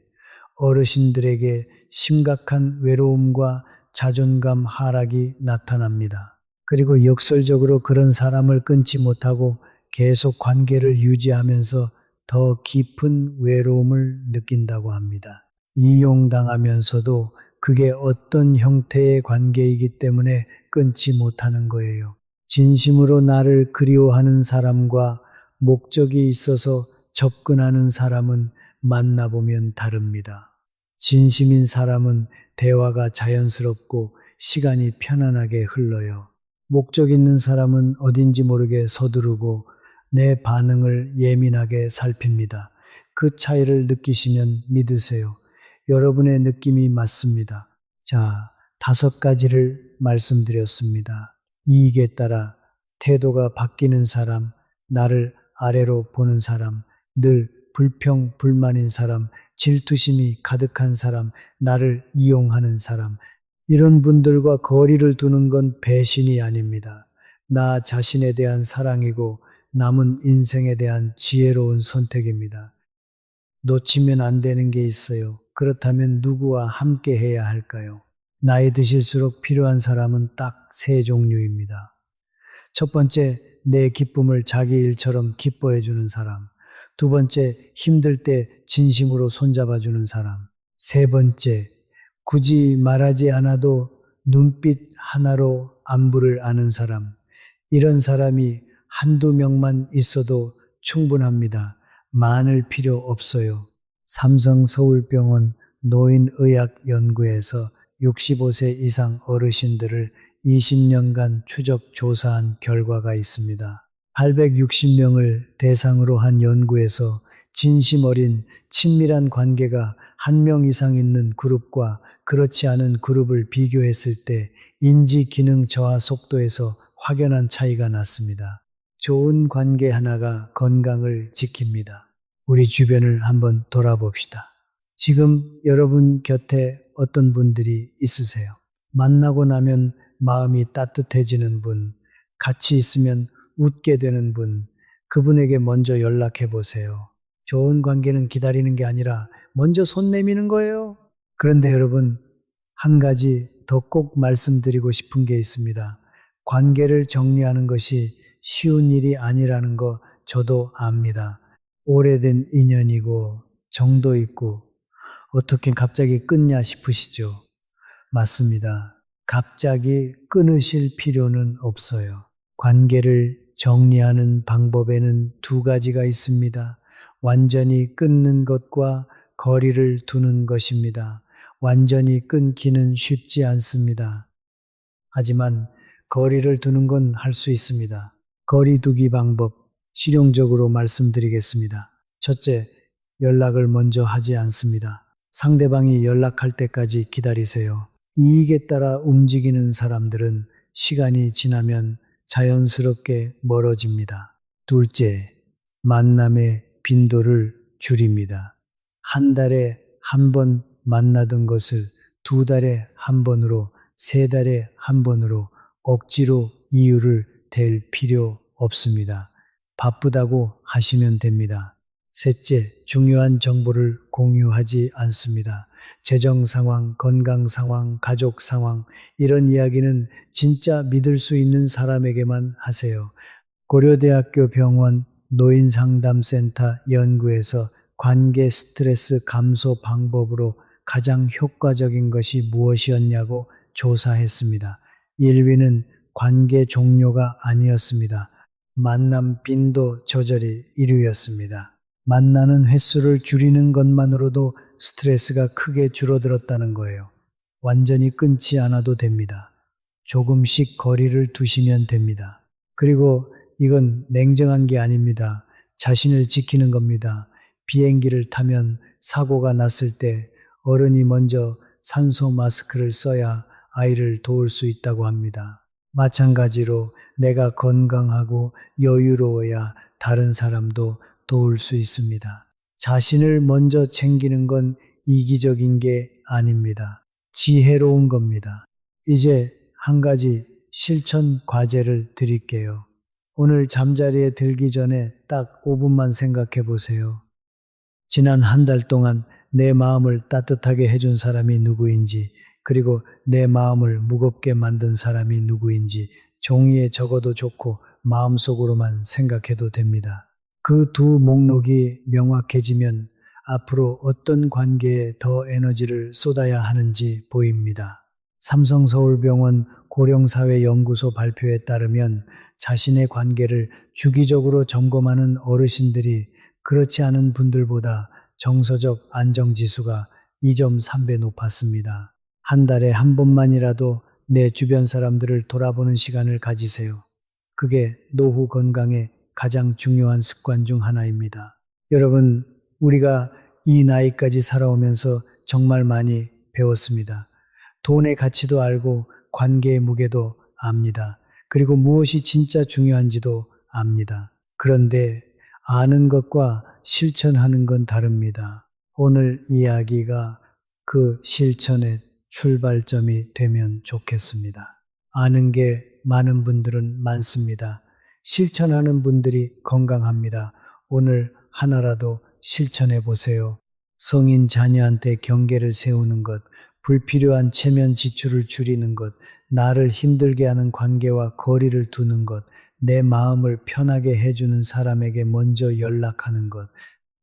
어르신들에게 심각한 외로움과 자존감 하락이 나타납니다. 그리고 역설적으로 그런 사람을 끊지 못하고 계속 관계를 유지하면서 더 깊은 외로움을 느낀다고 합니다. 이용당하면서도 그게 어떤 형태의 관계이기 때문에 끊지 못하는 거예요. 진심으로 나를 그리워하는 사람과 목적이 있어서 접근하는 사람은 만나보면 다릅니다. 진심인 사람은 대화가 자연스럽고 시간이 편안하게 흘러요. 목적 있는 사람은 어딘지 모르게 서두르고 내 반응을 예민하게 살핍니다. 그 차이를 느끼시면 믿으세요. 여러분의 느낌이 맞습니다. 자, 다섯 가지를 말씀드렸습니다. 이익에 따라 태도가 바뀌는 사람, 나를 아래로 보는 사람, 늘 불평, 불만인 사람, 질투심이 가득한 사람, 나를 이용하는 사람, 이런 분들과 거리를 두는 건 배신이 아닙니다. 나 자신에 대한 사랑이고 남은 인생에 대한 지혜로운 선택입니다. 놓치면 안 되는 게 있어요. 그렇다면 누구와 함께 해야 할까요? 나이 드실수록 필요한 사람은 딱 세 종류입니다. 첫 번째, 내 기쁨을 자기 일처럼 기뻐해 주는 사람. 두 번째, 힘들 때 진심으로 손잡아 주는 사람. 세 번째, 굳이 말하지 않아도 눈빛 하나로 안부를 아는 사람. 이런 사람이 한두 명만 있어도 충분합니다. 많을 필요 없어요. 삼성 서울병원 노인의학연구에서 65세 이상 어르신들을 20년간 추적 조사한 결과가 있습니다. 860명을 대상으로 한 연구에서 진심 어린 친밀한 관계가 한 명 이상 있는 그룹과 그렇지 않은 그룹을 비교했을 때 인지 기능 저하 속도에서 확연한 차이가 났습니다. 좋은 관계 하나가 건강을 지킵니다. 우리 주변을 한번 돌아봅시다. 지금 여러분 곁에 어떤 분들이 있으세요? 만나고 나면 마음이 따뜻해지는 분, 같이 있으면 웃게 되는 분, 그분에게 먼저 연락해 보세요. 좋은 관계는 기다리는 게 아니라 먼저 손 내미는 거예요. 그런데 여러분, 한 가지 더 꼭 말씀드리고 싶은 게 있습니다. 관계를 정리하는 것이 쉬운 일이 아니라는 거 저도 압니다. 오래된 인연이고 정도 있고 어떻게 갑자기 끊냐 싶으시죠? 맞습니다. 갑자기 끊으실 필요는 없어요. 관계를 정리하는 방법에는 두 가지가 있습니다. 완전히 끊는 것과 거리를 두는 것입니다. 완전히 끊기는 쉽지 않습니다. 하지만 거리를 두는 건 할 수 있습니다. 거리 두기 방법 실용적으로 말씀드리겠습니다. 첫째, 연락을 먼저 하지 않습니다. 상대방이 연락할 때까지 기다리세요. 이익에 따라 움직이는 사람들은 시간이 지나면 자연스럽게 멀어집니다. 둘째, 만남의 빈도를 줄입니다. 한 달에 한 번 만나던 것을 두 달에 한 번으로, 세 달에 한 번으로 억지로 이유를 댈 필요 없습니다. 바쁘다고 하시면 됩니다. 셋째, 중요한 정보를 공유하지 않습니다. 재정 상황, 건강 상황, 가족 상황, 이런 이야기는 진짜 믿을 수 있는 사람에게만 하세요. 고려대학교 병원 노인상담센터 연구에서 관계 스트레스 감소 방법으로 가장 효과적인 것이 무엇이었냐고 조사했습니다. 1위는 관계 종료가 아니었습니다. 만남 빈도 조절이 1위였습니다. 만나는 횟수를 줄이는 것만으로도 스트레스가 크게 줄어들었다는 거예요. 완전히 끊지 않아도 됩니다. 조금씩 거리를 두시면 됩니다. 그리고 이건 냉정한 게 아닙니다. 자신을 지키는 겁니다. 비행기를 타면 사고가 났을 때 어른이 먼저 산소 마스크를 써야 아이를 도울 수 있다고 합니다. 마찬가지로 내가 건강하고 여유로워야 다른 사람도 도울 수 있습니다. 자신을 먼저 챙기는 건 이기적인 게 아닙니다. 지혜로운 겁니다. 이제 한 가지 실천 과제를 드릴게요. 오늘 잠자리에 들기 전에 딱 5분만 생각해 보세요. 지난 한 달 동안 내 마음을 따뜻하게 해준 사람이 누구인지, 그리고 내 마음을 무겁게 만든 사람이 누구인지 종이에 적어도 좋고 마음속으로만 생각해도 됩니다. 그 두 목록이 명확해지면 앞으로 어떤 관계에 더 에너지를 쏟아야 하는지 보입니다. 삼성서울병원 고령사회연구소 발표에 따르면 자신의 관계를 주기적으로 점검하는 어르신들이 그렇지 않은 분들보다 정서적 안정지수가 2.3배 높았습니다. 한 달에 한 번만이라도 내 주변 사람들을 돌아보는 시간을 가지세요. 그게 노후 건강에 가장 중요한 습관 중 하나입니다. 여러분, 우리가 이 나이까지 살아오면서 정말 많이 배웠습니다. 돈의 가치도 알고 관계의 무게도 압니다. 그리고 무엇이 진짜 중요한지도 압니다. 그런데 아는 것과 실천하는 건 다릅니다. 오늘 이야기가 그 실천의 출발점이 되면 좋겠습니다. 아는 게 많은 분들은 많습니다. 실천하는 분들이 건강합니다. 오늘 하나라도 실천해 보세요. 성인 자녀한테 경계를 세우는 것, 불필요한 체면 지출을 줄이는 것, 나를 힘들게 하는 관계와 거리를 두는 것, 내 마음을 편하게 해주는 사람에게 먼저 연락하는 것.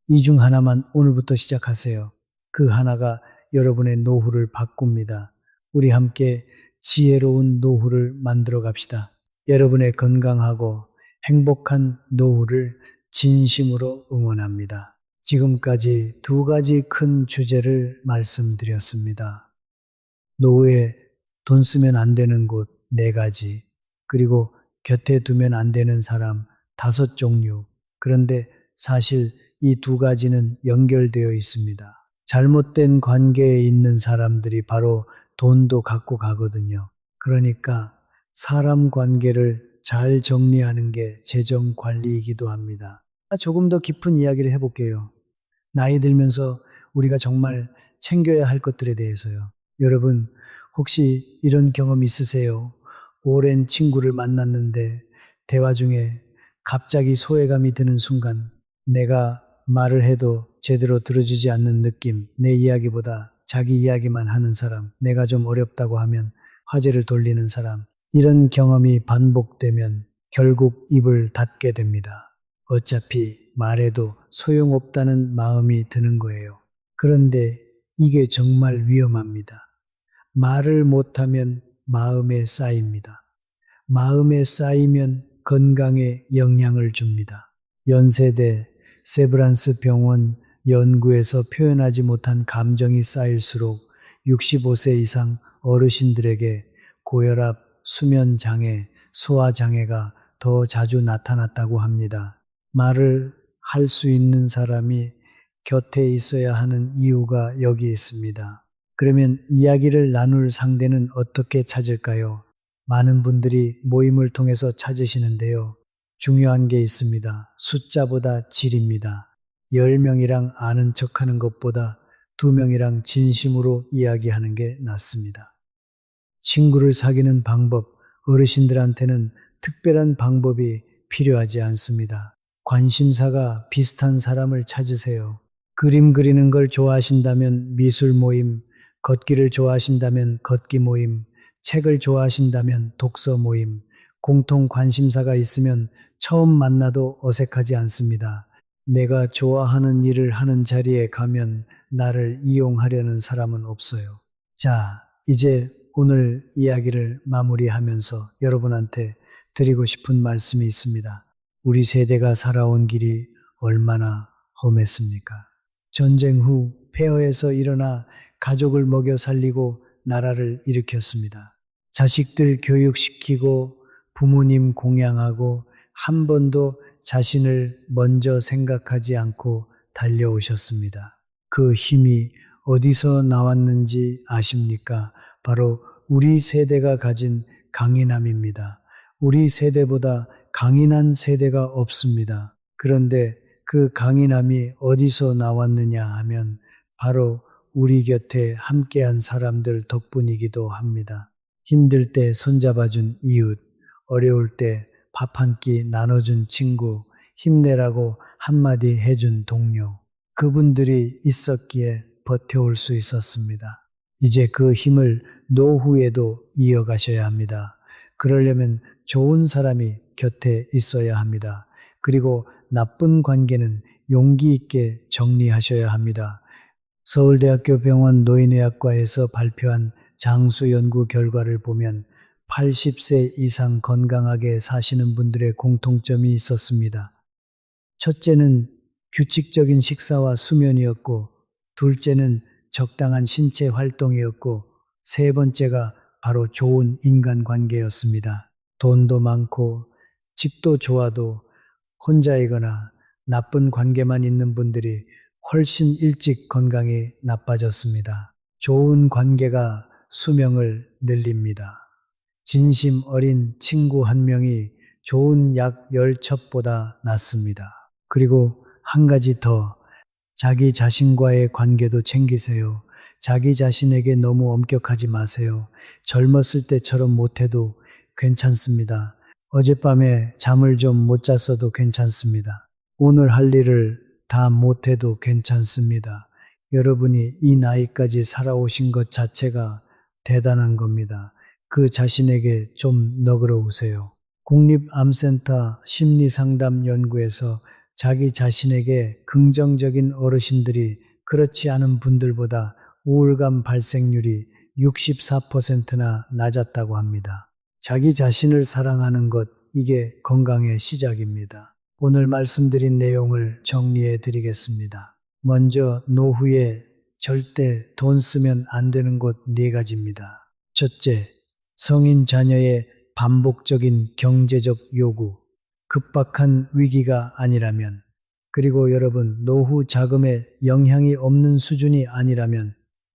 이 중 하나만 오늘부터 시작하세요. 그 하나가 여러분의 노후를 바꿉니다. 우리 함께 지혜로운 노후를 만들어 갑시다. 여러분의 건강하고 행복한 노후를 진심으로 응원합니다. 지금까지 두 가지 큰 주제를 말씀드렸습니다. 노후에 돈 쓰면 안 되는 곳 4가지, 그리고 곁에 두면 안 되는 사람 5종류. 그런데 사실 이 두 가지는 연결되어 있습니다. 잘못된 관계에 있는 사람들이 바로 돈도 갖고 가거든요. 그러니까 사람 관계를 잘 정리하는 게 재정 관리이기도 합니다. 조금 더 깊은 이야기를 해볼게요. 나이 들면서 우리가 정말 챙겨야 할 것들에 대해서요. 여러분, 혹시 이런 경험 있으세요? 오랜 친구를 만났는데 대화 중에 갑자기 소외감이 드는 순간, 내가 말을 해도 제대로 들어주지 않는 느낌, 내 이야기보다 자기 이야기만 하는 사람, 내가 좀 어렵다고 하면 화제를 돌리는 사람, 이런 경험이 반복되면 결국 입을 닫게 됩니다. 어차피 말해도 소용없다는 마음이 드는 거예요. 그런데 이게 정말 위험합니다. 말을 못하면 마음에 쌓입니다. 마음에 쌓이면 건강에 영향을 줍니다. 연세대 세브란스 병원 연구에서 표현하지 못한 감정이 쌓일수록 65세 이상 어르신들에게 고혈압, 수면장애, 소화장애가 더 자주 나타났다고 합니다. 말을 할 수 있는 사람이 곁에 있어야 하는 이유가 여기 있습니다. 그러면 이야기를 나눌 상대는 어떻게 찾을까요? 많은 분들이 모임을 통해서 찾으시는데요. 중요한 게 있습니다. 숫자보다 질입니다. 10명이랑 아는 척하는 것보다 2명이랑 진심으로 이야기하는 게 낫습니다. 친구를 사귀는 방법, 어르신들한테는 특별한 방법이 필요하지 않습니다. 관심사가 비슷한 사람을 찾으세요. 그림 그리는 걸 좋아하신다면 미술 모임, 걷기를 좋아하신다면 걷기 모임, 책을 좋아하신다면 독서 모임, 공통 관심사가 있으면 처음 만나도 어색하지 않습니다. 내가 좋아하는 일을 하는 자리에 가면 나를 이용하려는 사람은 없어요. 자, 이제 오늘 이야기를 마무리하면서 여러분한테 드리고 싶은 말씀이 있습니다. 우리 세대가 살아온 길이 얼마나 험했습니까? 전쟁 후 폐허에서 일어나 가족을 먹여 살리고 나라를 일으켰습니다. 자식들 교육시키고 부모님 공양하고 한 번도 자신을 먼저 생각하지 않고 달려오셨습니다. 그 힘이 어디서 나왔는지 아십니까? 바로 우리 세대가 가진 강인함입니다. 우리 세대보다 강인한 세대가 없습니다. 그런데 그 강인함이 어디서 나왔느냐 하면 바로 우리 곁에 함께한 사람들 덕분이기도 합니다. 힘들 때 손잡아준 이웃, 어려울 때 밥 한 끼 나눠준 친구, 힘내라고 한마디 해준 동료, 그분들이 있었기에 버텨올 수 있었습니다. 이제 그 힘을 노후에도 이어가셔야 합니다. 그러려면 좋은 사람이 곁에 있어야 합니다. 그리고 나쁜 관계는 용기 있게 정리하셔야 합니다. 서울대학교 병원 노인의학과에서 발표한 장수 연구 결과를 보면 80세 이상 건강하게 사시는 분들의 공통점이 있었습니다. 첫째는 규칙적인 식사와 수면이었고, 둘째는 적당한 신체 활동이었고, 세 번째가 바로 좋은 인간관계였습니다. 돈도 많고 집도 좋아도 혼자이거나 나쁜 관계만 있는 분들이 훨씬 일찍 건강이 나빠졌습니다. 좋은 관계가 수명을 늘립니다. 진심 어린 친구 한 명이 좋은 약 10첩보다 낫습니다. 그리고 한 가지 더, 자기 자신과의 관계도 챙기세요. 자기 자신에게 너무 엄격하지 마세요. 젊었을 때처럼 못해도 괜찮습니다. 어젯밤에 잠을 좀 못 잤어도 괜찮습니다. 오늘 할 일을 다 못해도 괜찮습니다. 여러분이 이 나이까지 살아오신 것 자체가 대단한 겁니다. 그 자신에게 좀 너그러우세요. 국립암센터 심리상담 연구에서 자기 자신에게 긍정적인 어르신들이 그렇지 않은 분들보다 우울감 발생률이 64%나 낮았다고 합니다. 자기 자신을 사랑하는 것, 이게 건강의 시작입니다. 오늘 말씀드린 내용을 정리해 드리겠습니다. 먼저 노후에 절대 돈 쓰면 안 되는 것 4가지입니다. 첫째, 성인 자녀의 반복적인 경제적 요구, 급박한 위기가 아니라면, 그리고 여러분 노후 자금에 영향이 없는 수준이 아니라면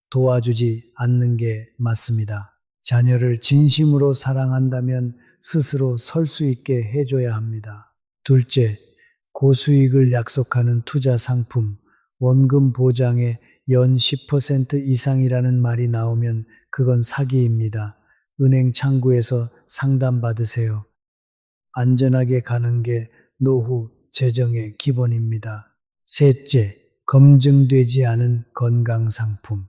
도와주지 않는 게 맞습니다. 자녀를 진심으로 사랑한다면 스스로 설 수 있게 해줘야 합니다. 둘째, 고수익을 약속하는 투자 상품, 원금 보장에 연 10% 이상이라는 말이 나오면 그건 사기입니다. 은행 창구에서 상담받으세요. 안전하게 가는 게 노후 재정의 기본입니다. 셋째, 검증되지 않은 건강상품.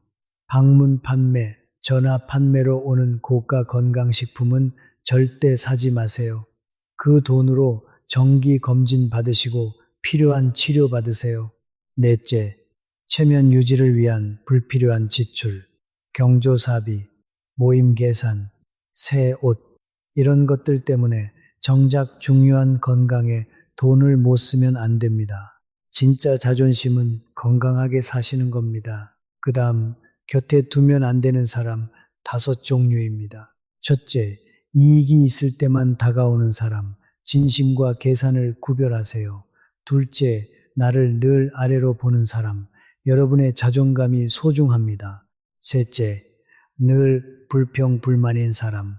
방문 판매, 전화 판매로 오는 고가 건강식품은 절대 사지 마세요. 그 돈으로 정기 검진 받으시고 필요한 치료 받으세요. 넷째, 체면 유지를 위한 불필요한 지출, 경조사비, 모임 계산, 새 옷, 이런 것들 때문에 정작 중요한 건강에 돈을 못 쓰면 안 됩니다. 진짜 자존심은 건강하게 사시는 겁니다. 그 다음, 곁에 두면 안 되는 사람 5종류입니다. 첫째, 이익이 있을 때만 다가오는 사람, 진심과 계산을 구별하세요. 둘째, 나를 늘 아래로 보는 사람, 여러분의 자존감이 소중합니다. 셋째, 늘 불평불만인 사람,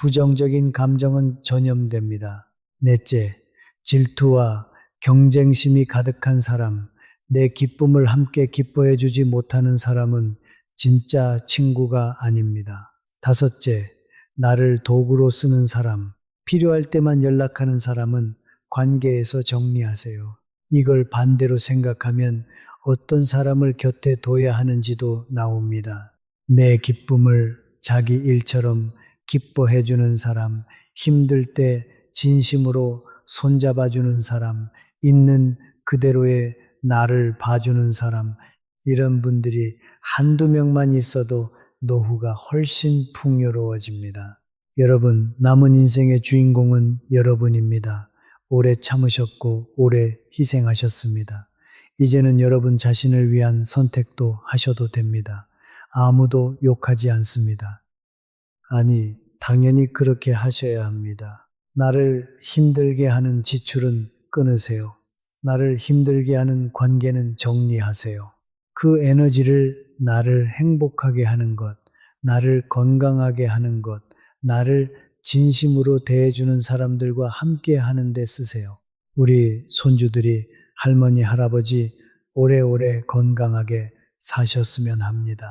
부정적인 감정은 전염됩니다. 넷째, 질투와 경쟁심이 가득한 사람, 내 기쁨을 함께 기뻐해 주지 못하는 사람은 진짜 친구가 아닙니다. 다섯째, 나를 도구로 쓰는 사람, 필요할 때만 연락하는 사람은 관계에서 정리하세요. 이걸 반대로 생각하면 어떤 사람을 곁에 둬야 하는지도 나옵니다. 내 기쁨을 자기 일처럼 기뻐해 주는 사람, 힘들 때 진심으로 손잡아 주는 사람, 있는 그대로의 나를 봐주는 사람, 이런 분들이 한두 명만 있어도 노후가 훨씬 풍요로워집니다. 여러분, 남은 인생의 주인공은 여러분입니다. 오래 참으셨고 오래 희생하셨습니다. 이제는 여러분 자신을 위한 선택도 하셔도 됩니다. 아무도 욕하지 않습니다. 아니, 당연히 그렇게 하셔야 합니다. 나를 힘들게 하는 지출은 끊으세요. 나를 힘들게 하는 관계는 정리하세요. 그 에너지를 나를 행복하게 하는 것, 나를 건강하게 하는 것, 나를 진심으로 대해주는 사람들과 함께 하는 데 쓰세요. 우리 손주들이 할머니, 할아버지 오래오래 건강하게 사셨으면 합니다.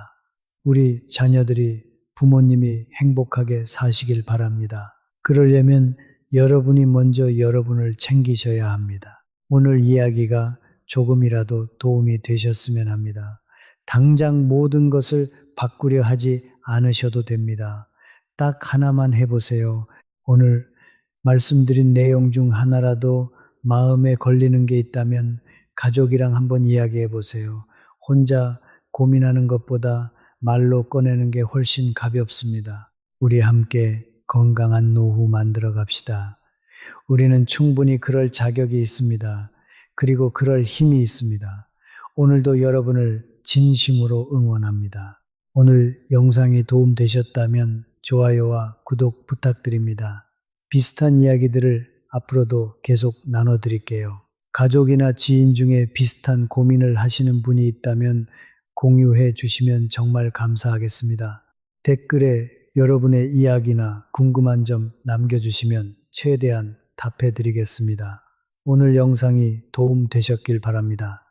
우리 자녀들이 부모님이 행복하게 사시길 바랍니다. 그러려면 여러분이 먼저 여러분을 챙기셔야 합니다. 오늘 이야기가 조금이라도 도움이 되셨으면 합니다. 당장 모든 것을 바꾸려 하지 않으셔도 됩니다. 딱 하나만 해보세요. 오늘 말씀드린 내용 중 하나라도 마음에 걸리는 게 있다면 가족이랑 한번 이야기해 보세요. 혼자 고민하는 것보다 말로 꺼내는 게 훨씬 가볍습니다. 우리 함께 건강한 노후 만들어 갑시다. 우리는 충분히 그럴 자격이 있습니다. 그리고 그럴 힘이 있습니다. 오늘도 여러분을 진심으로 응원합니다. 오늘 영상이 도움되셨다면 좋아요와 구독 부탁드립니다. 비슷한 이야기들을 앞으로도 계속 나눠드릴게요. 가족이나 지인 중에 비슷한 고민을 하시는 분이 있다면 공유해 주시면 정말 감사하겠습니다. 댓글에 여러분의 이야기나 궁금한 점 남겨주시면 최대한 답해 드리겠습니다. 오늘 영상이 도움 되셨길 바랍니다.